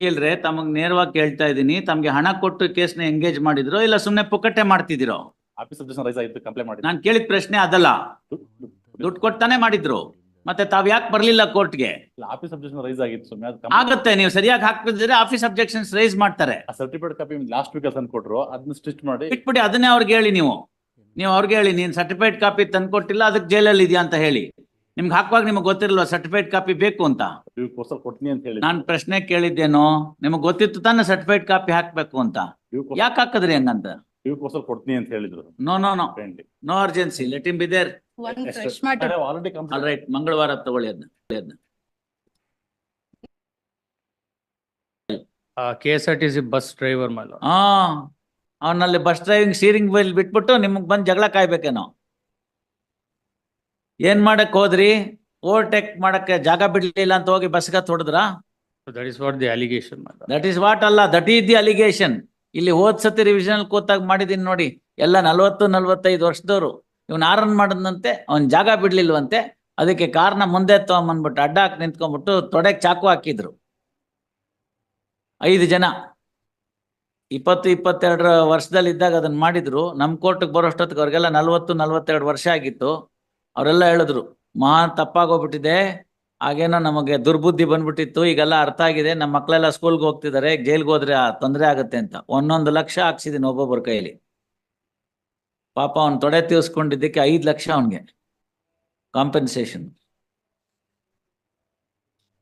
ಇಲ್ರೆ ತಮಗ್ ನೇರವಾಗಿ ಕೇಳ್ತಾ ಇದೀನಿ, ತಮ್ಗೆ ಹಣ ಕೊಟ್ಟು ಕೇಸ್ನ ಎಂಗೇಜ್ ಮಾಡಿದ್ರೋ ಇಲ್ಲ ಸುಮ್ನೆ ಪುಕ್ಕಟ್ಟೆ ಮಾಡ್ತಿದಿರೋ? ಆಫೀಸ್ ಅಬ್ಜೆಕ್ಷನ್ ರೈಸ್ ಆಯಿತು, ಕಂಪ್ಲೇಂಟ್ ಮಾಡಿ. ನಾನು ಕೇಳಿದ ಪ್ರಶ್ನೆ ಅದಲ್ಲ. ದುಡ್ಡು ಕೊಡ್ತಾನೆ ಮಾಡಿದ್ರು, ಮತ್ತೆ ತಾವ್ ಯಾಕೆ ಬರ್ಲಿಲ್ಲ ಕೋರ್ಟ್ಗೆ? ಆಫೀಸ್ ಅಬ್ಜೆಕ್ಷನ್ ರೈಸ್ ಆಗಿತ್ತು ಸುಮ್ಮನೆ. ಆಗತ್ತೆ, ನೀವು ಸರಿಯಾಗಿ ಹಾಕ್ತಿದ್ರೆ ಆಫೀಸ್ ಅಬ್ಜೆಕ್ಷನ್ಸ್ ರೈಸ್ ಮಾಡ್ತಾರೆ. ಸರ್ಟಿಫಿಕೇಟ್ ಕಾಪಿ ಲಾಸ್ಟ್ ವೀಕ್ ತಂದು ಕೊಟ್ರು, ಅದನ್ನ ಸ್ಟಿಚ್ ಮಾಡಿ ಬಿಟ್ಬಿಡಿ. ಅದನ್ನೇ ಅವ್ರಿಗೆ ಹೇಳಿ, ನೀವು ಅವ್ರಿಗೆ ಹೇಳಿ ನೀನ್ ಸರ್ಟಿಫೈಡ್ ಕಾಪಿ ತಂದ್ಕೊಟ್ಟಿಲ್ಲ, ಅದಕ್ಕೆ ಜೈಲಲ್ಲಿ ಇದೆಯಾ ಅಂತ ಹೇಳಿ. ನಿಮ್ಗೆ ಹಾಕುವಾಗ ನಿಮ್ಗೆ ಗೊತ್ತಿರಲ್ವಾ ಸರ್ಟಿಫೈಡ್ ಕಾಪಿ ಬೇಕು ಅಂತ? ಕೊಡ್ತೀನಿ ಅಂತ ಹೇಳಿ ನಾನು ಪ್ರಶ್ನೆ ಕೇಳಿದ್ದೇನೋ, ನಿಮಗ್ ಗೊತ್ತಿತ್ತು ತಾನೆ ಸರ್ಟಿಫೈಡ್ ಕಾಪಿ ಹಾಕ್ಬೇಕು ಅಂತ? ಯಾಕೆ ಹಾಕದ್ರಿ ಹಂಗಂತ? ಕೊಡ್ತೀನಿ ಅಂತ ಹೇಳಿದ್ರು. No no no no urgency, let him be there. Already all right, ಮಂಗಳವಾರ ತಗೊಳ್ಳಿ ಅದನ್ನ. KSRTC ಬಸ್ ಡ್ರೈವರ್ ಮೇಲೆ ಅವನಲ್ಲಿ ಬಸ್ ಡ್ರೈವಿಂಗ್ ಸ್ಟೀರಿಂಗ್ ವೀಲ್ ಬಿಟ್ಬಿಟ್ಟು ನಿಮಗ್ ಬಂದ್ ಜಗಳ ಕಾಯ್ಬೇಕೇನೋ? ಏನ್ ಮಾಡಕ್ ಹೋದ್ರಿ? ಓವರ್ಟೇಕ್ ಮಾಡಕ್ಕೆ ಜಾಗ ಬಿಡ್ಲಿಲ್ಲ ಅಂತ ಹೋಗಿ ಬಸ್ಗೆ ಹೊಡೆದ್ರಾ? That is what the allegation. That is what ಅಲ್ಲ, ದಟ್ ಈಸ್ ದಿ ಅಲಿಗೇಷನ್. ಇಲ್ಲಿ ಹೋದ್ ಸತಿ ರಿವಿಷನ್ ಕೂತಾಗ ಮಾಡಿದೀನಿ ನೋಡಿ, ಎಲ್ಲ 40-45 ವರ್ಷದವ್ರು. ಇವ್ನ ಆರನ್ ಮಾಡದಂತೆ, ಅವ್ನ್ ಜಾಗ ಬಿಡ್ಲಿಲ್ವಂತೆ, ಅದಕ್ಕೆ ಕಾರ್ನ ಮುಂದೆ ತಗೊಂಬಂದ್ಬಿಟ್ಟು ಅಡ್ಡ ಹಾಕಿ ನಿಂತ್ಕೊಂಡ್ಬಿಟ್ಟು ತೊಡೆಗ್ ಚಾಕು ಹಾಕಿದ್ರು. 5 ಜನ 20-22 ವರ್ಷದಲ್ಲಿ ಇದ್ದಾಗ ಅದನ್ನ ಮಾಡಿದ್ರು. ನಮ್ ಕೋರ್ಟ್ಗೆ ಬರೋಷ್ಟೊತ್ತಿಗೆ ಅವ್ರಿಗೆಲ್ಲ 40-42 ವರ್ಷ ಆಗಿತ್ತು. ಅವರೆಲ್ಲ ಹೇಳಿದ್ರು ಮಹಾ ತಪ್ಪಾಗೋಗ್ಬಿಟ್ಟಿದೆ, ಹಾಗೇನೋ ನಮಗೆ ದುರ್ಬುದ್ಧಿ ಬಂದ್ಬಿಟ್ಟಿತ್ತು, ಈಗೆಲ್ಲ ಅರ್ಥ ಆಗಿದೆ, ನಮ್ಮ ಮಕ್ಕಳೆಲ್ಲ ಸ್ಕೂಲ್ಗೆ ಹೋಗ್ತಿದ್ದಾರೆ, ಜೈಲ್ಗೆ ಹೋದ್ರೆ ತೊಂದರೆ ಆಗುತ್ತೆ ಅಂತ 1 ಲಕ್ಷ ಹಾಕ್ಸಿದೀನಿ ಒಬ್ಬೊಬ್ಬರ ಕೈಲಿ. ಪಾಪ ಅವ್ನು ತೊಡೆ ತೀರ್ಸ್ಕೊಂಡಿದ್ದಕ್ಕೆ 5 ಲಕ್ಷ ಅವನ್ಗೆ compensation.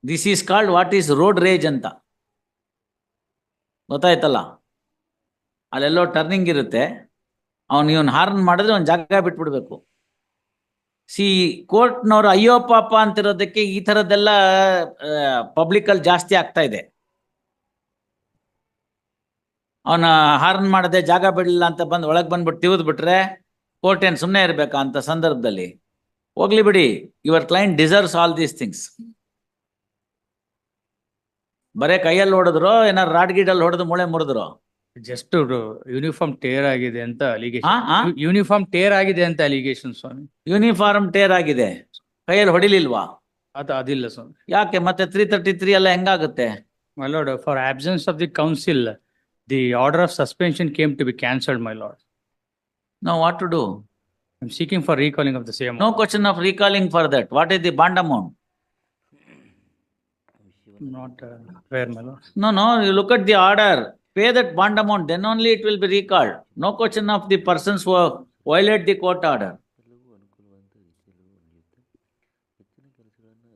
This is called what is road rage ಅಂತ, ಗೊತ್ತಾಯ್ತಲ್ಲ? ಅಲ್ಲೆಲ್ಲೋ ಟರ್ನಿಂಗ್ ಇರುತ್ತೆ, ಇವನ್ ಹಾರ್ನ್ ಮಾಡಿದ್ರೆ ಅವ್ನು ಜಾಗ ಬಿಟ್ಬಿಡ್ಬೇಕು. ಕೋರ್ಟ್ನವ್ರು ಅಯ್ಯೋ ಪಾಪ ಅಂತಿರೋದಕ್ಕೆ ಈ ತರದ್ದೆಲ್ಲ ಪಬ್ಲಿಕ್ ಅಲ್ಲಿ ಜಾಸ್ತಿ ಆಗ್ತಾ ಇದೆ. ಅವನ ಹಾರ್ನ್ ಮಾಡದೆ ಜಾಗ ಬಿಡಲಿಲ್ಲ ಅಂತ ಬಂದು ಒಳಗೆ ಬಂದ್ಬಿಟ್ಟು ತಿವಿದ್ ಬಿಟ್ರೆ ಕೋರ್ಟ್ ಏನ್ ಸುಮ್ಮನೆ ಇರ್ಬೇಕಾ ಅಂತ ಸಂದರ್ಭದಲ್ಲಿ? ಹೋಗ್ಲಿ ಬಿಡಿ, your client deserves all these things. ಬರೇ ಕೈಯಲ್ಲಿ ಹೊಡೆದ್ರು, ಏನಾರು ರಾಡ್ ಗೀಡಲ್ಲಿ ಹೊಡೆದು ಮೂಳೆ ಮುರಿದ್ರು? ಜಸ್ಟ್ ಯೂನಿಫಾರ್ಮ್ ಟೇರ್ ಆಗಿದೆ ಅಂತ ಅಲಿಗೇಷನ್. ಯೂನಿಫಾರ್ಮ್ ಟೇರ್ ಆಗಿದೆ ಅಂತ ಅಲಿಗೇಷನ್ ಸ್ವಾಮಿ. ಯೂನಿಫಾರ್ಮ್ ಟೇರ್ ಆಗಿದೆ, ಕೈಯಲ್ಲಿ ಹೊಡಿಲಿಲ್ವಾ? ಅದಿಲ್ಲ ಸ್ವಾಮಿ. ಯಾಕೆ ಮತ್ತೆ 333 ಎಲ್ಲ ಹೆಂಗಾಗುತ್ತೆ? My lord, for absence of the council, the order of suspension came to be cancelled, my lord. Now what to do? I'm seeking for recalling of the same. No question of recalling for that. What is the bond amount? Not fair, my lord. No, you look at the order. Pay that bond amount, then only it will be recalled. No question of the persons who violate the court order.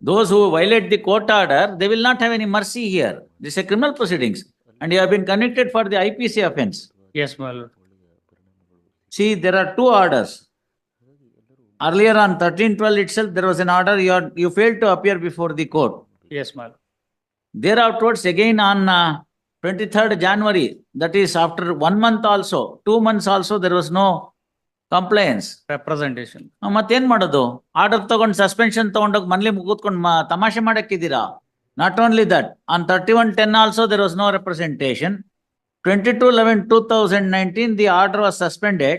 Those who violate the court order, they will not have any mercy here. This is a criminal proceedings, and you have been convicted for the IPC offense. Yes, my lord. See, there are 2 orders. Earlier on 13/12 itself, there was an order, you failed to appear before the court. Yes, my lord. Thereafterwards, again on 23rd January, that is after 1 month also, 2 months also, there was no complaints. Representation. ಮತ್ತೇನ್ ಮಾಡೋದು? Order ತಗೊಂಡು suspension ತಗೊಂಡೋಗಿ ಮನೇಲಿ ಕೂತ್ಕೊಂಡು ತಮಾಷೆ ಮಾಡಕ್ಕಿದ್ದೀರಾ? Not only that, on 31/10 also there was no representation. 22/11/2019, the order was suspended,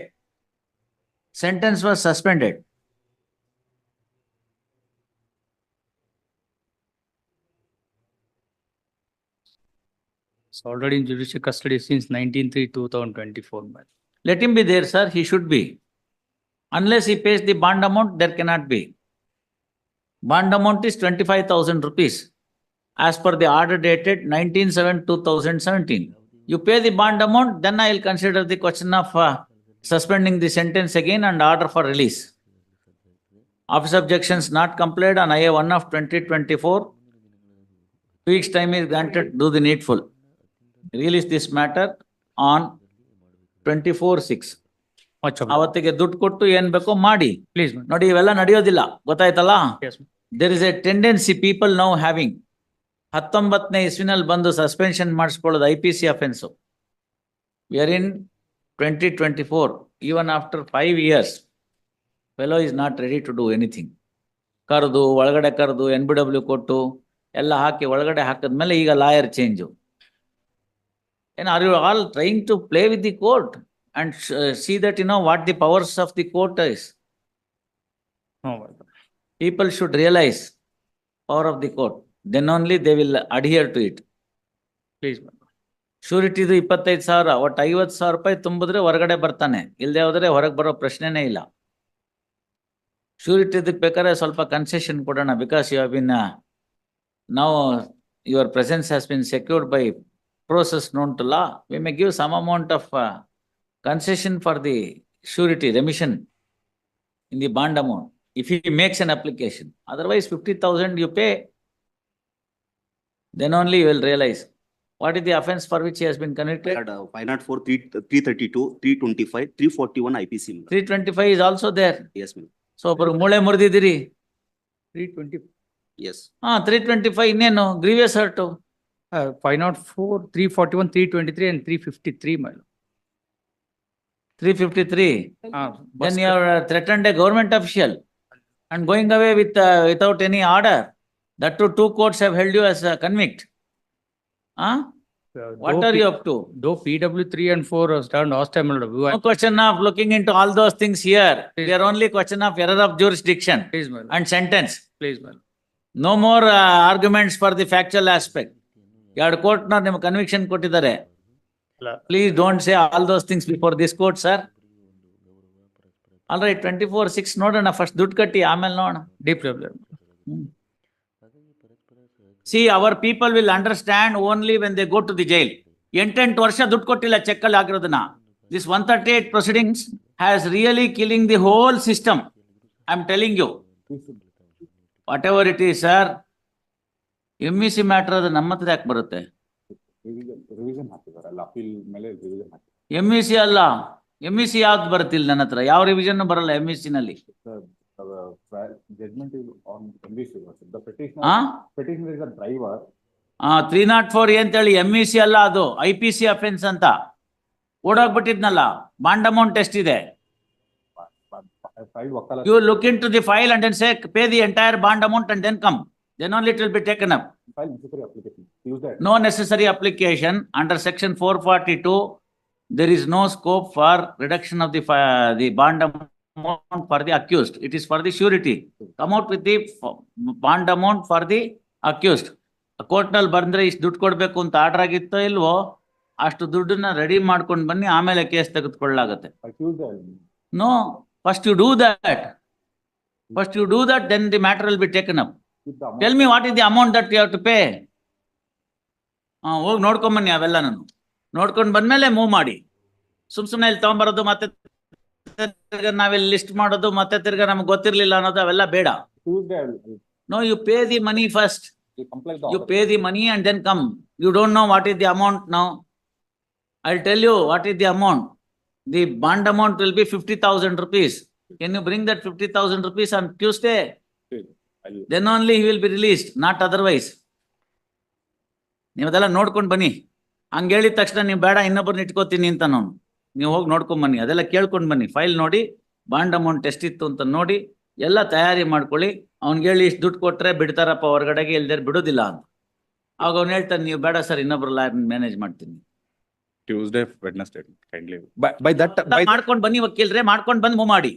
sentence was suspended. It's already in judicial custody since 19/3/2024. Let him be there, sir. He should be. Unless he pays the bond amount, there cannot be. Bond amount is 25,000 rupees as per the order dated 19/7/2017. You pay the bond amount, then I will consider the question of suspending the sentence again and order for release. Office objections not complied on IA 1 of 2024. 2 weeks time is granted, do the needful. Release this matter on 24/6. ಅವತ್ತಿಗೆ ದುಡ್ಡು ಕೊಟ್ಟು ಏನ್ ಬೇಕೋ ಮಾಡಿ. Please, ನೋಡಿ, ಇವೆಲ್ಲ ನಡೆಯೋದಿಲ್ಲ, ಗೊತ್ತಾಯ್ತಲ್ಲ? yes. There is a tendency people now having 19ನೇ ಇಸ್ವಿನಲ್ಲಿ ಬಂದು ಸಸ್ಪೆನ್ಷನ್ ಮಾಡಿಸ್ಕೊಳ್ಳೋದು IPC offence. We are in 2024. Even after 5 years, fellow is not ready to do anything. ಕರೆದು ಒಳಗಡೆ ಕರೆದು NBW ಕೊಟ್ಟು ಎಲ್ಲ ಹಾಕಿ ಒಳಗಡೆ ಹಾಕಿದ್ಮೇಲೆ ಈಗ lawyer change. Are you all trying to play with the court and see that you know what the powers of the court is? No. People should realize power of the court. Then only they will adhere to it. Please ಶೂರಿಟಿದು 25,000 ಒಟ್ಟು 50,000 ರೂಪಾಯಿ ತುಂಬಿದ್ರೆ ಹೊರಗಡೆ ಬರ್ತಾನೆ, ಇಲ್ದೆ ಹೋದ್ರೆ ಹೊರಗೆ ಬರೋ ಪ್ರಶ್ನೆನೇ ಇಲ್ಲ. ಶೂರಿಟಿದಕ್ಕೆ ಬೇಕಾದ್ರೆ ಸ್ವಲ್ಪ ಕನ್ಸೆಷನ್ ಕೊಡೋಣ, because you have been now your presence has been secured by process known to law. We may give some amount of concession for the surety remission in the bond amount if he makes an application. Otherwise 50,000 you pay, then only you will realize what is the offence for which he has been convicted. 504, 332, 325, 341 IPC. madam. 325 is also there. Yes, ma'am. So ಮೂಳೆ ಮುರಿದಿದ್ದೀರಿ. 320. Yes. 325 ಇನ್ನೇನು grievous ಹರ್ಟು. 504, 341, 323 and 353, my lord. 353. Bus Then you have threatened a government official and going away with without any order. That too, 2 courts have held you as a convict. What are you up to? Though PW 3 and 4 stand hostile, my lord. No question of looking into all those things here. Please. They are only question of error of jurisdiction Please, my lord. and sentence. Please, my lord. No more arguments for the factual aspect. Your court na ನಿಮ್ಮ conviction ಕೊಟ್ಟಿದ್ದಾರೆ. Please don't say all those things before this court, sir. All right, 24/6 ನೋಡೋಣ, first ದುಡ್ಡು ಕಟ್ಟಿ ಆಮೇಲೆ ನೋಡೋಣ. Deep problem. See, our people will understand only when they go to the jail. 8 ವರ್ಷ ದುಡ್ಡು ಕೊಟ್ಟಿಲ್ಲ ಚೆಕ್ ಅಲ್ಲಿ ಆಗಿರೋದನ್ನ. This 138 proceedings has really killing the whole system. I am telling you. Whatever it is, sir. MEC matter ಅದು ನಮ್ಮ ಹತ್ರ ಯಾಕೆ ಬರುತ್ತೆ? Revision ಹಾಕಿದಾರಲ್ಲ, appeal ಮೇಲೆ ರಿವಿಷನ್ ಹಾಕಿ. MEC ಅಲ್ಲ, MEC ಯಾವ್ದು ಬರುತ್ತಿಲ್ಲ ನನ್ನ ಹತ್ರ, ಯಾವ ರಿವಿಷನ್ ಬರಲ್ಲ MEC ನಲ್ಲಿ. Judgment is on MVC. The ಹಾ petitioner is a driver. 304 ಅಂತೇಳಿ MEC ಅಲ್ಲ, ಅದು IPC ಅಫೆನ್ಸ್ ಅಂತ ಓಡೋಗ್ಬಿಟ್ಟಿದ್ನಲ್ಲ. ಬಾಂಡ್ ಅಮೌಂಟ್ ಎಷ್ಟಿದೆ? Filed ವಕಾಲತ್. You look into the file and then say pay the entire bond amount and then come. Then only it will be taken up. File necessary application. Use that. No necessary application under section 442. There is no scope for reduction of the bond amount for the accused. It is for the surety. Come out with the bond amount for the accused. Court ನಲ್ಲಿ ಬಂದ್ರೆ ಇಷ್ಟು ದುಡ್ಡು ಕೊಡ್ಬೇಕು ಅಂತ order ಆಗಿತ್ತೋ ಇಲ್ವೋ, ಅಷ್ಟು ದುಡ್ಡನ್ನ ready ಮಾಡ್ಕೊಂಡು ಬನ್ನಿ, ಆಮೇಲೆ case ತೆಗೆದುಕೊಳ್ಳಾಗತ್ತೆ. Accuse that. No, first you do that. First you do that, then the matter will be taken up. With the amount. Tell me what is the amount that you have to pay. ಹೋಗಿ ನೋಡ್ಕೊಂಡ್ ಬನ್ನಿ ಅವೆಲ್ಲ, ನಾನು ನೋಡ್ಕೊಂಡ್ ಬಂದ್ಮೇಲೆ move ಮಾಡಿ. ಸುಮ್ನೆ ಇಲ್ಲಿ ತಗೊಂಡ್ಬರೋದು ಮತ್ತೆ ತಿರ್ಗಾ ನಾವಿಲ್ಲಿ ಲಿಸ್ಟ್ ಮಾಡೋದು ಮತ್ತೆ ತಿರ್ಗಾ ನಮ್ಗೆ ಗೊತ್ತಿರ್ಲಿಲ್ಲ ಅನ್ನೋದು ಅವೆಲ್ಲ ಬೇಡ. Use that. No, you pay the money first. You comply the You order. pay the money and then come. You don't know what is the amount now. I'll tell you what is the amount. The bond amount will be 50,000 rupees. Can you bring that 50,000 rupees on Tuesday? I'll- Then only he will be released, not otherwise. ನೀವು ಅದೆಲ್ಲ ನೋಡ್ಕೊಂಡು ಬನ್ನಿ. ಹಂಗೆ ಹೇಳಿದ ತಕ್ಷಣ ನೀವು ಬೇಡ ಇನ್ನೊಬ್ಬರನ್ನ ಇಟ್ಕೋತೀನಿ ಅಂತ ನಾನು, ನೀವು ಹೋಗಿ ನೋಡ್ಕೊಂಡ್ ಬನ್ನಿ, ಅದೆಲ್ಲ ಕೇಳ್ಕೊಂಡ್ ಬನ್ನಿ. ಫೈಲ್ ನೋಡಿ, ಬಾಂಡ್ ಅಮೌಂಟ್ ಎಷ್ಟಿತ್ತು ಅಂತ ನೋಡಿ, ಎಲ್ಲ ತಯಾರಿ ಮಾಡ್ಕೊಳ್ಳಿ. ಅವ್ನಿಗೆ ಹೇಳಿ ಇಷ್ಟು ದುಡ್ಡು ಕೊಟ್ರೆ ಬಿಡ್ತಾರಪ್ಪ ಹೊರಗಡೆಗೆ, ಇಲ್ದೇ ಬಿಡೋದಿಲ್ಲ ಅಂತ. ಆಗ ಅವ್ನು ಹೇಳ್ತಾನೆ, ನೀವು ಬೇಡ ಸರ್ ಇನ್ನೊಬ್ರು ಲಾಯರ್ ಮ್ಯಾನೇಜ್ ಮಾಡ್ತೀನಿ. Tuesday, Wednesday, kindly. By that, ಮಾಡ್ಕೊಂಡ್ ಬನ್ನಿ ವಕೀಲ್ರೆ, ಮಾಡ್ಕೊಂಡ್ ಬಂದ್ ಮೂವ್ ಮಾಡಿ.